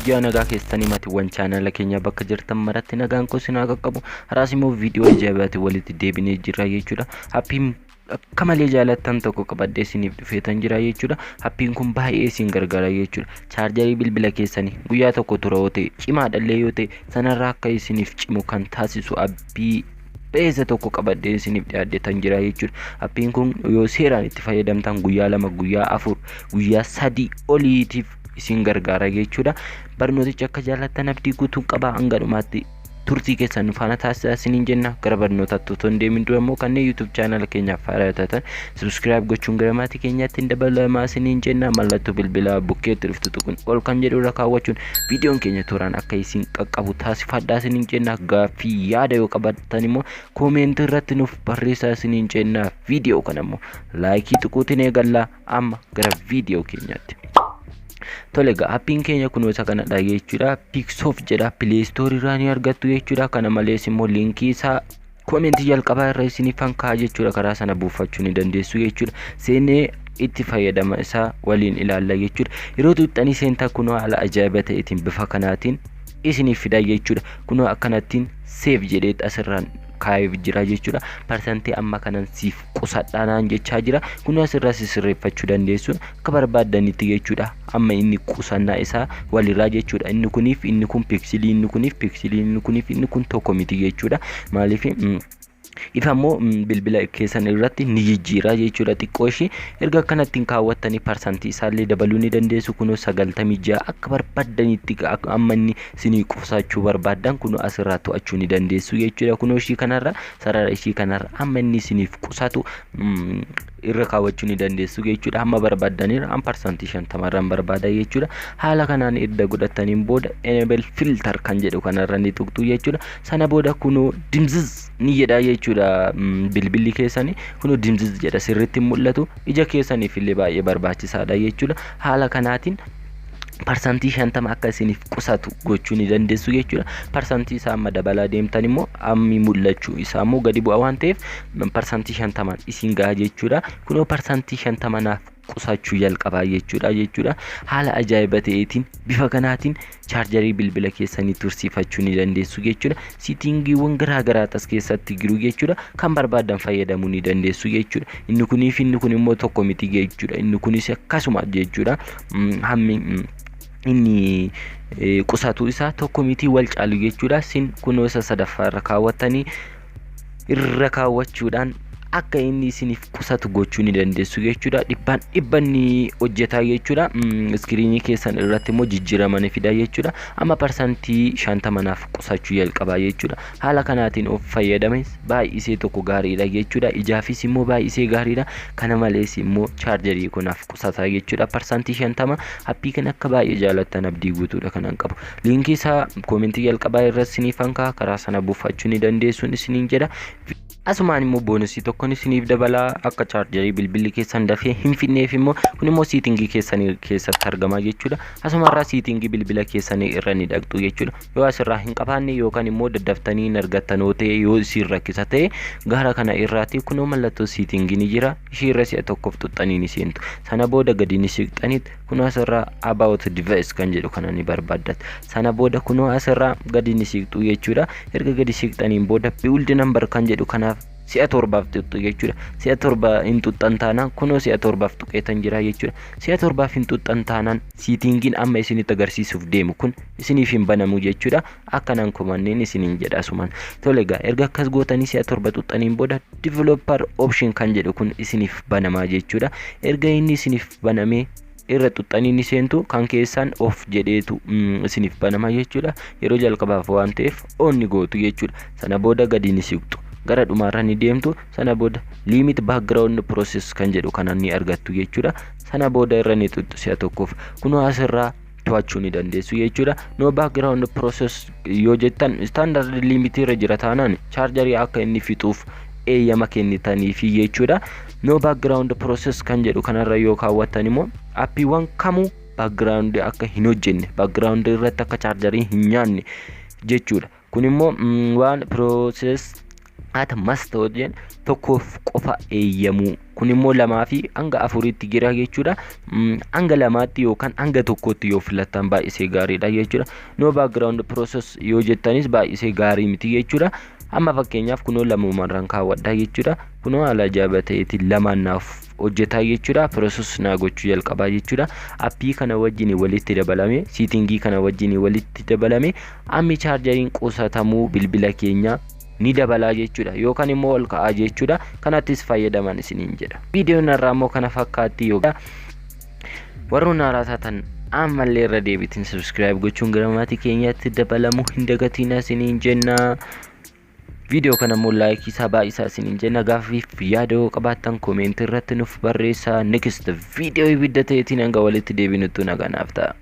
Guyyaa nagaa keessanii matiiwwan chaanala keenya bakka jirtan maratti nagaan koo sinaa qaqqabu. Haraas immoo viidiyoo ajaa'ibaatti walitti deebinee jirra jechuudha. Happiin akka malee jaalattan tokko qabadhee isiniif dhufeetan jira jechuudha. Happiin kun baay'ee isin gargaara jechuudha. Chaarjarii bilbila keessanii guyyaa tokko tura yoo ta'e cimaadhallee yoo ta'e sanarraa akka isiniif cimu kan taasisu appii beeza tokko qabadhee isiniif dhiyaadheetan jira jechuudha. Appiin kun yoo seeraan itti fayyadamtan guyyaa 2 guyyaa 4 guyyaa 3 oliitiif isin gargaara jechuudha. Barnooticha akka jaalattan abdii guutuun qaba. Hanga dhumaatti turtii keessan faana taasisaa isiniin jenna. Gara barnootaatti otoo hin deemin dura immoo kanneen YouTube channel keenyaaf haaraa taatan subscribe gochuun gara maatii keenyaatti hin dabalamaa isiniin jenna. Mallattoo bilbilaa bukkeetti dhuftu tuquun ol kan jedhu irra kaawwachuun viidiyoon keenya tooraan akka isin qaqqabu taasifadhaa isiniin jenna. Gaaffii yaada yoo qabaattan immoo koomentii irratti nuuf barreessaa isiniin jenna. Viidiyoo kana immoo laayikii tuquutiin eegallaa. Amma gara viidiyoo keenyaatti. Tolega appiin keenya kunoo isa kanadha jechuudha. Pixoof jedha Play Store irraa ni argattu jechuudha. Kana malees immoo linkii isaa koomentii jalqabaa irra isiniif kaa'aa jechuudha. Karaa sana buufachuu ni dandeessu jechuudha. Seenee itti fayyadama isaa waliin ilaalla jechuudha. Yeroo tuuxxanii seentaa kunoo haala ajaa'iba ta'eetiin bifa kanaatiin isiniif fida jechuudha. Kunoo akkanattiin save jedhee asirraan kaayee jira jechuudha. Persentii amma kanan siif qusadhaan jechaa jira. Kun asirraa sirreeffachuu dandeessu akka barbaadanitti jechuudha. Amma inni qusannaa isaa walirraa jechuudha. Inni kuniif inni kun pixelii, inni kuniif pixelii, inni kuniif inni kun tokko miti jechuudha. Maaliif ifammoo bilbila keessan irratti ni jijjiira jechuudha. Xiqqoo ishee erga kanattiin kaawwattanii persentii isaallee dabaluu ni dandeessu. Kunoo 96 akka barbaadanitti amma inni isinii qusachuu barbaadan kunoo asirraa to'achuu ni dandeessu jechuudha. Kunoo ishee kanarra sarara ishee kanarra amma inni isiniif qusatu irra kaawwachuu ni dandeessu jechuudha. Amma barbaadaniira am persentii 50 irraan barbaada jechuudha. Haala kanaan edda godhataniin booda enable filter kan jedhu kanarra ni tuqxu jechuudha. Sana booda kunoo dimziz ni jedha jechuudha. Bilbilli keessanii kunoo dimziz jedha sirriitti mul'atu. Ija keessaniif illee baay'ee barbaachisaadha jechuudha. Haala kanaatiin persentii 50 akka isiniif qusatu gochuu ni dandeessu jechuudha. Persentii isaa amma dabalaa deemtan immoo ammi mul'achuu isaa immoo gadi bu'a waan ta'eef persentii 50 isin gaha jechuudha. Kunoo persentii 50 naaf qusachuu jalqabaa jechuudha. Haala ajaa'iba ta'eetiin bifa kanaatiin chaarjarii bilbila keessanii tursiifachuu ni dandeessu jechuudha. Siitingiiwwan garaa as keessatti jiru jechuudha. Kan barbaadan fayyadamuu ni dandeessu jechuudha. Inni kuniif inni kun immoo tokko miti jechuudha. Inni kunis akkasuma jechuudha. Hammi inni qusatu isaa tokko miti wal caalu jechuudha. Sin kunoo isa sadaffaa irra kaawwattanii irra kaawwachuudhaan akka inni isiniif qusatu gochuu ni dandeessu jechuudha. Dhibbanni hojjetaa jechuudha. Iskiriinii keessan irratti immoo jijjiiramanii fida jechuudha. Amma persentii 50 naaf qusachuu jalqabaa jechuudha. Haala kanaatiin of fayyadames baay'isee tokko gaariidha jechuudha. Ijaafis immoo baay'isee gaariidha. Kana malees immoo chaarjarii kunaaf qusataa jechuudha. Persentii 50 appii kan akka baay'ee jaalattan abdii guutuudha kanan qabu. Linkii isaa koomentii jalqabaa irratti isiniif kaa'aa. Karaa sana buufachuu ni dandeessu isiniin jedha. Asumaan immoo boonusii tokkoon isiniif dabalaa akka chaarjarii bilbilli keessan dafee hin finneef immoo kun immoo siitingii keessanii keessatti argama jechuudha. Asumarraa siitingii bilbila keessanii irra ni dhaqxu jechuudha. Yoo asirraa hin qabaanne yookaan immoo daddaftanii hin argattan yoo isin rakkisa ta'e gara kana irraati kunoo mallattoo siitingii ni jira. Ishee irra si'a tokkoof tuxxanii ni seentu. Sana booda gadi ni siqxaniit kunoo asirraa about device kan jedhu kana ni barbaaddat. Sana booda kunoo asirraa gadi ni siqxu jechuudha. Erga gadi siqxaniin booda build number kan jedhu kanaaf si'a 7 tuqxu jechuudha. Si'a 7 hin tuxxan taanaan kunoo si'a 7 tuqeetan jira jechuudha. Si'a 7 hin tuxxan taanaan siitingiin amma isinitti agarsiisuuf deemu kun isiniif hin banamu jechuudha. Akkanaan komanneen isiniin jedha asumaan. Tolega erga akkas gootanii si'a 7 tuxxaniin booda developer option kan jedhu kun isiniif banamaa jechuudha. Erga inni isiniif banamee irra tuxxanii ni seentu kan keessan of jedheetu isiniif banama jechuudha. Yeroo jalqabaaf waan ta'eef on ni gootu jechuudha. Sana booda gadi ni siqxu. Gara dhumaarra ni deemtu. Sana booda limit background process kan jedhu kana ni argattu jechuudha. Sana booda irra ni tuxxu si'a tokkoof. Kunoo asirraa to'achuu ni dandeessu jechuudha. No background process yoo jettan standard limit irra jira taanaan chaarjarii akka inni fixuuf eeyyama kennitaniifi jechuudha. No background process kan jedhu kanarra yoo kaawwattan immoo appiiwwan kamuu background akka hin hojjenne background irratti akka chaarjarii hin nyaanne jechuudha. Kun immoo waan process ata must jen tokkoof qofa eeyyamu kun immoo lamaa fi hanga afuritti jira jechuudha. Hanga lamaatti yookaan hanga tokkotti yoo filattan baay'isee gaariidha jechuudha. No background process yoo jettanis baay'isee gaarii miti jechuudha. Amma fakkeenyaaf kunoo lamumarraan kaawwadha jechuudha. Kunoo haala jaabateetiin lamaan naaf hojjetaa jechuudha. Process naa gochuu jalqabaa jechuudha. Appii kana wajjin walitti dabalame, siitingii kana wajjin walitti dabalame ammi chaarjeriin qusatamuu bilbila keenya ni dabalaa jechuudha yookaan immoo ol ka'aa jechuudha. Kanattis fayyadaman isiniin jedha. Viidiyoon irraa immoo kana fakkaatti yookaan warroon haaraa taatan ammallee irra deebiitiin subscribe gochuun gara maatii keenyaatti dabalamuu hin dagatiin isiniin jenna. Viidiyoo kana immoo laayikii isaa baay'isaa isiniin jenna. Gaaffiif yaada yoo qabaattan koomentii irratti nuuf barreessaa. Next viidiyoo ibidda ta'eetiin hanga walitti deebinutti naganaaf ta'a.